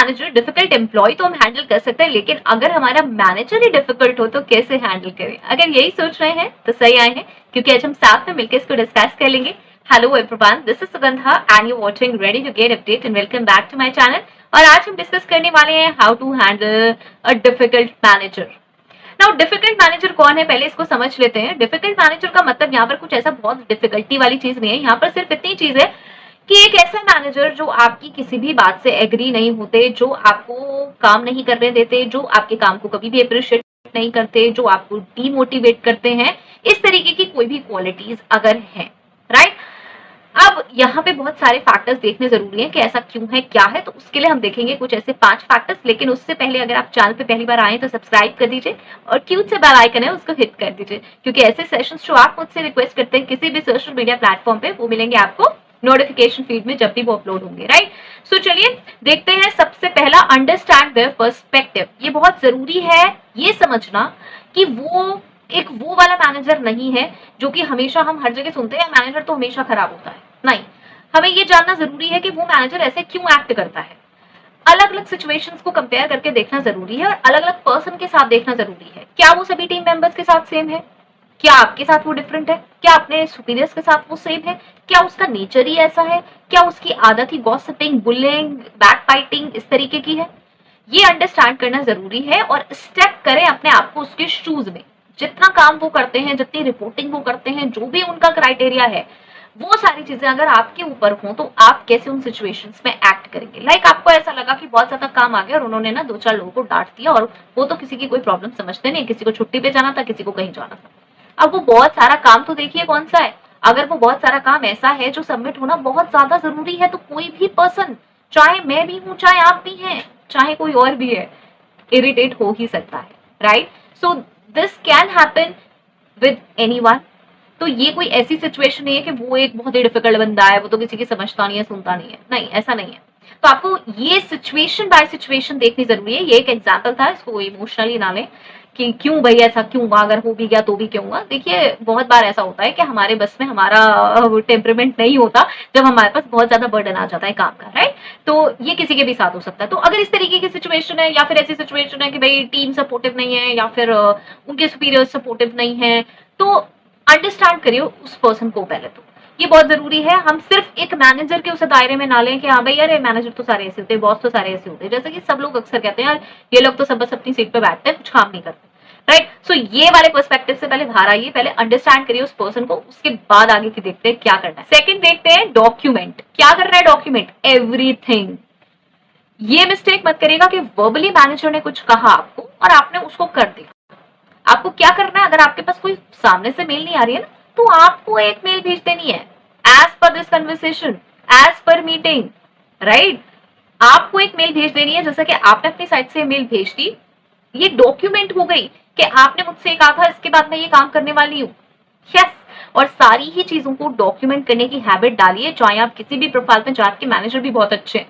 Manager, difficult employ तो हम handle कर सकते हैं, लेकिन अगर हमारा मैनेजर ही डिफिकल्ट हो तो कैसे हैंडल करें? अगर यही सोच रहे हैं तो सही आए हैं, क्योंकि आज हम साथ में मिलकर इसको डिस्कस कर लेंगे। Hello everyone, this is Sugandha and you watching ready to get update and welcome back to my channel. और आज हम डिस्कस करने वाले हैं how to handle a difficult manager. Now difficult manager कौन है, पहले इसको समझ लेते हैं। डिफिकल्ट मैनेजर का मतलब यहाँ पर कुछ ऐसा बहुत डिफिकल्टी वाली चीज नहीं है, यहाँ पर सिर्फ इतनी चीज है कि एक ऐसा मैनेजर जो आपकी किसी भी बात से एग्री नहीं होते, जो आपको काम नहीं करने देते, जो आपके काम को कभी भी अप्रिशिएट नहीं करते, जो आपको डीमोटिवेट करते हैं, इस तरीके की कोई भी क्वालिटीज अगर है, राइट। अब यहाँ पे बहुत सारे फैक्टर्स देखने जरूरी है कि ऐसा क्यों है, क्या है, तो उसके लिए हम देखेंगे कुछ ऐसे 5 फैक्टर्स। लेकिन उससे पहले अगर आप चैनल पे पहली बार आए तो सब्सक्राइब कर दीजिए और क्यूट से बेल आइकन है उसको हिट कर दीजिए, क्योंकि ऐसे सेशंस जो आप मुझसे रिक्वेस्ट करते हैं किसी भी सोशल मीडिया प्लेटफॉर्म पे, वो मिलेंगे आपको नोटिफिकेशन फीड में जब भी वो अपलोड होंगे, राइट। सो चलिए देखते हैं। सबसे पहला, अंडरस्टैंड देयर पर्सपेक्टिव। ये बहुत जरूरी है ये समझना कि वो एक वो वाला मैनेजर नहीं है जो कि हमेशा हम हर जगह सुनते हैं मैनेजर तो हमेशा खराब होता है, नहीं। हमें ये जानना जरूरी है कि वो मैनेजर ऐसे क्यों एक्ट करता है। अलग अलग सिचुएशंस को कंपेयर करके देखना जरूरी है और अलग अलग पर्सन के साथ देखना जरूरी है। क्या वो सभी टीम मेंबर्स के साथ सेम है? क्या आपके साथ वो डिफरेंट है? क्या अपने सुपीरियर्स के साथ वो सेम है? क्या उसका नेचर ही ऐसा है? क्या उसकी आदत ही गॉसिपिंग, बुलिंग, बैकबाइटिंग इस तरीके की है? ये अंडरस्टैंड करना जरूरी है और स्टेप करें अपने आप को उसके शूज में। जितना काम वो करते हैं, जितनी रिपोर्टिंग वो करते हैं, जो भी उनका क्राइटेरिया है, वो सारी चीजें अगर आपके ऊपर हो तो आप कैसे उन सिचुएशंस में एक्ट करेंगे। लाइक आपको ऐसा लगा कि बहुत ज्यादा काम आ गया और उन्होंने ना 2-4 लोगों को डांट दिया, और वो तो किसी की कोई प्रॉब्लम समझते नहीं, किसी को छुट्टी पे जाना था, किसी को कहीं जाना था। अब वो बहुत सारा काम तो देखिए कौन सा है। अगर वो बहुत सारा काम ऐसा है जो सबमिट होना बहुत ज्यादा जरूरी है, तो कोई भी पर्सन, चाहे मैं भी हूं, चाहे आप भी हैं, चाहे कोई और भी है, इरिटेट हो ही सकता है, right. So this can happen with anyone. तो ये कोई ऐसी सिचुएशन नहीं है कि वो एक बहुत ही डिफिकल्ट बंदा है, वो तो किसी की समझता नहीं है, सुनता नहीं है, नहीं, ऐसा नहीं है। तो आपको ये सिचुएशन बाय सिचुएशन देखनी जरूरी है। ये एक एग्जाम्पल था, इसको इमोशनली ना लें कि क्यों भाई ऐसा क्यों हुआ, अगर हो भी गया तो भी क्यों हुआ। देखिए बहुत बार ऐसा होता है कि हमारे बस में हमारा टेम्परामेंट नहीं होता जब हमारे पास बहुत ज्यादा बर्डन आ जाता है काम का, राइट। तो ये किसी के भी साथ हो सकता है। तो अगर इस तरीके की सिचुएशन है, या फिर ऐसी सिचुएशन है कि भाई टीम सपोर्टिव नहीं है, या फिर उनके सुपीरियर सपोर्टिव नहीं है, तो अंडरस्टैंड करिए उस पर्सन को पहले। तो ये बहुत जरूरी है। हम सिर्फ एक मैनेजर के उस दायरे में ना लें कि हाँ भाई यार मैनेजर तो सारे ऐसे होते हैं, बॉस तो सारे ऐसे होते हैं, जैसे कि सब लोग अक्सर कहते हैं यार ये लोग तो सब बस अपनी सीट पे बैठते हैं, कुछ काम नहीं करते, राइट। सो ये वाले पर्सपेक्टिव से पहले बाहर आइए, पहले अंडरस्टैंड करिए उस पर्सन को, उसके बाद आगे की देखते हैं क्या करना है। सेकंड देखते हैं डॉक्यूमेंट। क्या करना है? Document everything. ये मिस्टेक मत करिएगा कि वर्बली मैनेजर ने कुछ कहा आपको और आपने उसको कर दिया। आपको क्या करना है, अगर आपके पास कोई सामने से मेल नहीं आ रही है ना, तो आपको एक मेल भेज देनी है as per this conversation, as per meeting, right. आपको एक मेल भेज देनी है, जैसा कि आपने अपनी साइड से मेल भेज दी, ये डॉक्यूमेंट हो गई कि आपने मुझसे कहा था इसके बाद मैं ये काम करने वाली हूँ, यस। और सारी ही चीजों को डॉक्यूमेंट करने की हैबिट डालिए, चाहे आप किसी भी प्रोफाइल पे, चाहे आपके मैनेजर भी बहुत अच्छे हैं।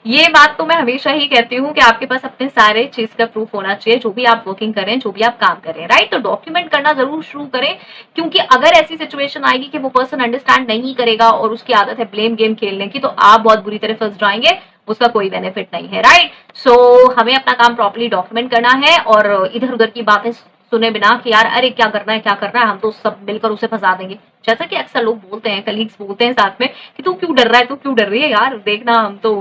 ये बात तो मैं हमेशा ही कहती हूँ कि आपके पास अपने सारे चीज का प्रूफ होना चाहिए, जो भी आप वर्किंग करें, जो भी आप काम करें, राइट। तो डॉक्यूमेंट करना जरूर शुरू करें, क्योंकि अगर ऐसी सिचुएशन आएगी कि वो पर्सन अंडरस्टैंड नहीं करेगा और उसकी आदत है ब्लेम गेम खेलने की, तो आप बहुत बुरी तरह फंस जाएंगे, उसका कोई बेनिफिट नहीं है, राइट। सो हमें अपना काम प्रॉपर्ली डॉक्यूमेंट करना है और इधर उधर की बातें सुने बिना कि यार अरे क्या करना है क्या करना है, हम तो सब मिलकर उसे फंसा देंगे। जैसा कि अक्सर लोग बोलते हैं, कलीग्स बोलते हैं साथ में कि तू क्यों डर रहा है, तू क्यों डर रही है, यार देखना हम तो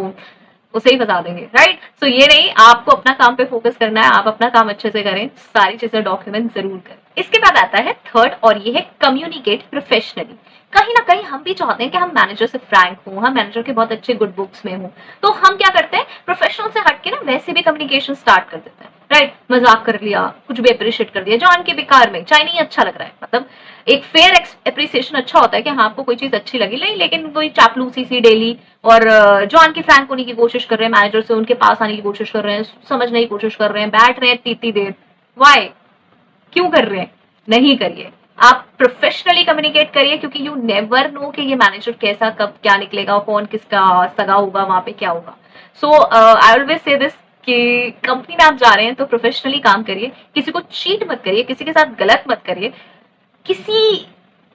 उसे ही फंसा देंगे, राइट। सो ये नहीं, आपको अपना काम पे फोकस करना है, आप अपना काम अच्छे से करें, सारी चीजें डॉक्यूमेंट जरूर करें। इसके बाद आता है थर्ड, और ये है कम्युनिकेट प्रोफेशनली। कहीं ना कहीं हम भी चाहते हैं कि हम मैनेजर से फ्रैंक हो, हम मैनेजर के बहुत अच्छे गुड बुक्स में हो, तो हम क्या करते हैं, प्रोफेशनल से हटके ना वैसे भी कम्युनिकेशन स्टार्ट कर देते हैं, राइट। मजाक कर लिया, कुछ भी अप्रिशिएट कर दिया जान के बेकार में, चाहे नहीं अच्छा लग रहा है, मतलब एक फेयर अप्रिसिएशन अच्छा होता है कि हाँ आपको कोई चीज अच्छी लगी नहीं, लेकिन कोई चापलूसी सी डेली और जान की फ्रैंक होने की कोशिश कर रहे हैं मैनेजर से, उनके पास आने की कोशिश कर रहे हैं, समझने की कोशिश कर रहे हैं, बैठ रहे हैं इतनी देर, वाई, क्यों कर रहे हैं? नहीं करिए। आप प्रोफेशनली कम्युनिकेट करिए, क्योंकि यू नेवर नो कि ये मैनेजर कैसा कब क्या निकलेगा, कौन किसका सगा होगा, वहां पे क्या होगा। सो आई ऑलवेज से दिस कि कंपनी में आप जा रहे हैं तो प्रोफेशनली काम करिए, किसी को चीट मत करिए, किसी के साथ गलत मत करिए, किसी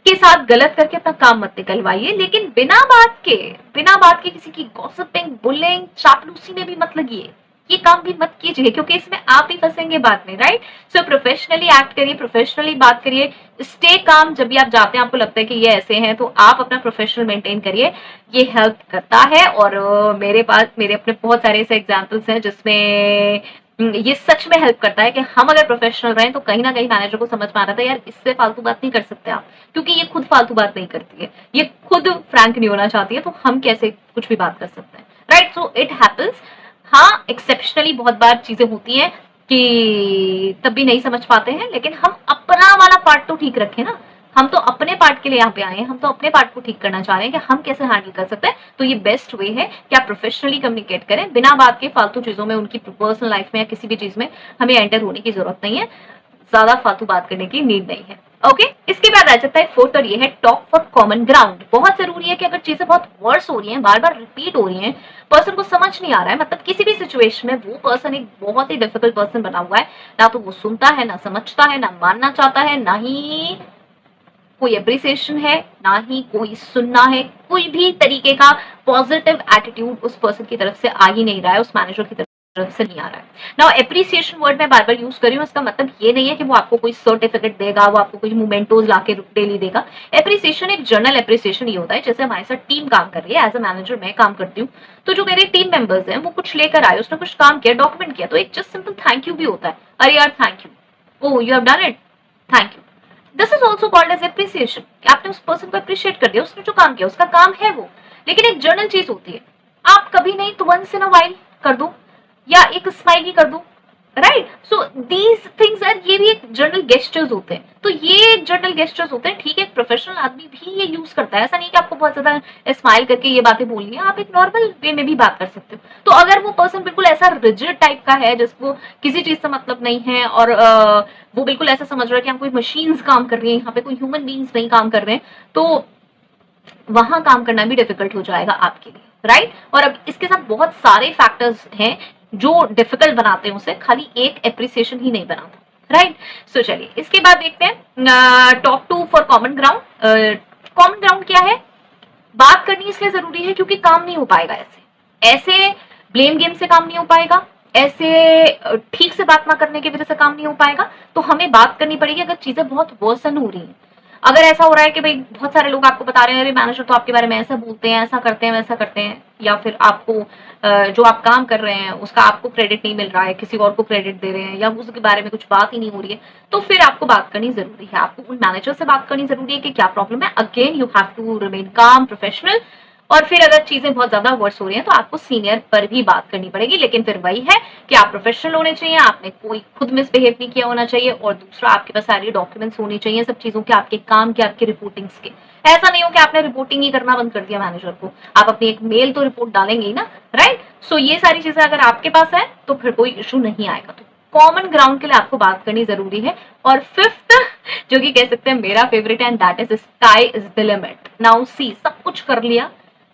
के साथ गलत करके अपना काम मत निकलवाइए, लेकिन बिना बात के किसी की गॉसिपिंग, बुलिंग, चापलूसी में भी मत लगिए। ये काम भी मत कीजिए, क्योंकि इसमें आप ही फंसेंगे बाद में, राइट? सो प्रोफेशनली एक्ट करिए, प्रोफेशनली बात करिए, स्टे काम। जब भी आप जाते हैं, आपको लगता है कि ये ऐसे हैं, तो आप अपना प्रोफेशनल मेंटेन करिए, ये हेल्प करता है। और मेरे अपने बहुत सारे ऐसे एग्जाम्पल्स हैं जिसमें ये सच में हेल्प करता है कि हम अगर प्रोफेशनल रहें तो कहीं ना कहीं मैनेजर को समझ में आ रहा था, यार इससे फालतू बात नहीं कर सकते आप, क्योंकि ये खुद फालतू बात नहीं करती है, ये खुद फ्रैंक नहीं होना चाहती है, तो हम कैसे कुछ भी बात कर सकते हैं, राइट? So it happens. हाँ, एक्सेप्शनली बहुत बार चीजें होती हैं कि तब भी नहीं समझ पाते हैं, लेकिन हम अपना वाला पार्ट तो ठीक रखें ना। हम तो अपने पार्ट के लिए यहाँ पे आए हैं, हम तो अपने पार्ट को ठीक करना चाह रहे हैं कि हम कैसे हैंडल कर सकते हैं। तो ये बेस्ट वे है कि आप प्रोफेशनली कम्युनिकेट करें, बिना बात के फालतू चीजों में, उनकी पर्सनल लाइफ में या किसी भी चीज में हमें एंटर होने की जरूरत नहीं है, ज्यादा फालतू बात करने की नीड नहीं है। ओके, इसके बाद आ जाता है फोर्थ, और ये है टॉक फॉर कॉमन ग्राउंड। बहुत जरूरी है कि अगर चीजें बहुत वर्स हो रही हैं, बार बार रिपीट हो रही हैं, पर्सन को समझ नहीं आ रहा है, मतलब किसी भी सिचुएशन में वो पर्सन एक बहुत ही डिफिकल्ट पर्सन बना हुआ है, ना तो वो सुनता है, ना समझता है, ना मानना चाहता है, ना ही कोई अप्रिसिएशन है, ना ही कोई सुनना है, कोई भी तरीके का पॉजिटिव एटीट्यूड उस पर्सन की तरफ से आ ही नहीं रहा है, उस मैनेजर की तरफ से नहीं आ रहा है। नाउ एप्रिसिएशन वर्ड मैं बार बार यूज कर रही हूँ, इसका मतलब ये नहीं है कि वो आपको कोई सर्टिफिकेट देगा, वो आपको कोई मोमेंटोज लाके डेली देगा। एप्रिसिएशन एक जनरल एप्रिसिएशन ये होता है, जैसे हमारे साथ टीम काम कर रही है, एज अ मैनेजर मैं काम करती हूँ, तो जो मेरे टीम मेंबर्स हैं वो कुछ लेकर आए, उसने कुछ काम किया, डॉक्यूमेंट किया, तो एक जस्ट सिंपल थैंक यू भी होता है, अरे यार thank you, oh you have done it, thank you. This is also called as appreciation, आपने उस पर्सन को अप्रिशिएट कर दिया, उसने जो काम किया उसका काम है वो। लेकिन एक जर्नल चीज होती है, आप कभी नहीं तो वंस इन अ वाइल कर दो, या एक स्माइली कर दो, right? So these things are, ये भी एक जर्नल गेस्टर्स होते हैं। तो ये जर्नल गेस्टर्स होते हैं, ठीक है, प्रोफेशनल आदमी भी ये यूज करता है, ऐसा नहीं कि आपको बहुत ज्यादा स्माइल करके ये बातें बोलनी है, आप एक नॉर्मल वे में भी बात कर सकते हो। तो अगर वो पर्सन बिल्कुल ऐसा रिजिड टाइप का है, जिसको किसी चीज से मतलब नहीं है, और वो बिल्कुल ऐसा समझ रहा है कि हम कोई मशीन्स काम कर रही हैं, यहाँ पे कोई ह्यूमन बींग्स नहीं काम कर रहे हैं, तो वहां काम करना भी डिफिकल्ट हो जाएगा आपके लिए, राइट? और अब इसके साथ बहुत सारे फैक्टर्स हैं जो डिफिकल्ट बनाते हैं उसे, खाली एक एप्रिसिएशन ही नहीं बनाता, राइट? सो चलिए इसके बाद देखते हैं talk to for common ground. Common ground क्या है? बात करनी इसलिए जरूरी है क्योंकि काम नहीं हो पाएगा ऐसे ब्लेम गेम से काम नहीं हो पाएगा, ऐसे ठीक से बात ना करने की वजह से काम नहीं हो पाएगा। तो हमें बात करनी पड़ेगी अगर चीजें बहुत वर्सन हो रही हैं। अगर ऐसा हो रहा है कि भाई बहुत सारे लोग आपको बता रहे हैं, अरे मैनेजर तो आपके बारे में ऐसा बोलते हैं, ऐसा करते हैं, वैसा करते हैं, या फिर आपको जो आप काम कर रहे हैं उसका आपको क्रेडिट नहीं मिल रहा है, किसी और को क्रेडिट दे रहे हैं, या उसके बारे में कुछ बात ही नहीं हो रही है, तो फिर आपको बात करनी जरूरी है, आपको उन मैनेजर से बात करनी जरूरी है कि क्या प्रॉब्लम है। Again you have to remain calm, professional. और फिर अगर चीजें बहुत ज्यादा वर्स हो रही हैं तो आपको सीनियर पर भी बात करनी पड़ेगी, लेकिन फिर वही है कि आप प्रोफेशनल होने चाहिए, आपने कोई खुद मिसबिहेव नहीं किया होना चाहिए, और दूसरा आपके पास सारी डॉक्यूमेंट्स होनी चाहिए सब चीजों के, आपके काम के, आपके रिपोर्टिंग्स के। ऐसा नहीं हो कि आपने रिपोर्टिंग ही करना बंद कर दिया मैनेजर को, आप अपनी एक मेल तो रिपोर्ट डालेंगे ही ना, राइट? सो ये सारी चीजें अगर आपके पास है तो फिर कोई इशू नहीं आएगा। तो कॉमन ग्राउंड के लिए आपको बात करनी जरूरी है। और फिफ्थ, जो कि कह सकते हैं मेरा फेवरेट है, and that is sky is the limit. Now see, सब कुछ कर लिया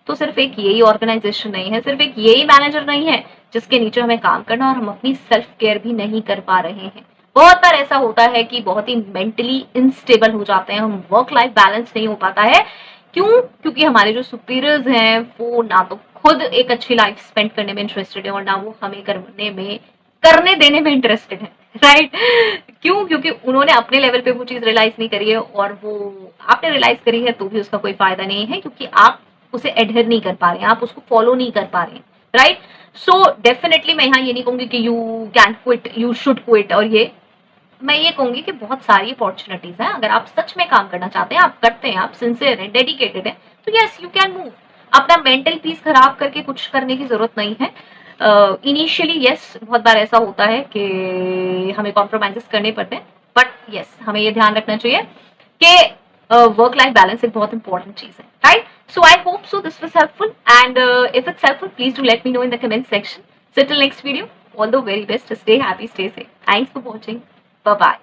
तो सिर्फ एक यही ऑर्गेनाइजेशन नहीं है, सिर्फ एक यही मैनेजर नहीं है जिसके नीचे हमें काम करना, और हम अपनी सेल्फ केयर भी नहीं कर पा रहे हैं। बहुत बार ऐसा होता है कि बहुत ही मेंटली इनस्टेबल हो जाते हैं हम, वर्क लाइफ बैलेंस नहीं हो पाता है। क्यों? क्योंकि हमारे जो सुपीरियर्स हैं वो ना तो खुद एक अच्छी लाइफ स्पेंड करने में इंटरेस्टेड है, और ना वो हमें करने देने में इंटरेस्टेड है, राइट? क्यों? क्योंकि उन्होंने अपने लेवल पे वो चीज रियलाइज नहीं करी है, और वो आपने रियलाइज करी है तो भी उसका कोई फायदा नहीं है, क्योंकि आप उसे एडहेर नहीं कर पा रहे हैं, आप उसको फॉलो नहीं कर पा रहे हैं, राइट? सो डेफिनेटली मैं यहाँ ये नहीं कहूंगी कि you can quit, you should quit, और ये मैं ये कहूंगी कि बहुत सारी अपॉर्चुनिटीज हैं। अगर आप सच में काम करना चाहते हैं, आप करते हैं, आप सिंसियर हैं, डेडिकेटेड हैं, तो यस यू कैन मूव। अपना मेंटल पीस खराब करके कुछ करने की जरूरत नहीं है। इनिशियली यस, बहुत बार ऐसा होता है कि हमें कॉम्प्रोमाइजेस करने पड़ते हैं, बट यस हमें ये ध्यान रखना चाहिए कि वर्क लाइफ बैलेंस एक बहुत इंपॉर्टेंट चीज है, right? So I hope so this was helpful, and if it's helpful, please do let me know in the comment section. So till next video, all the very best. Stay happy, stay safe. Thanks for watching. Bye bye.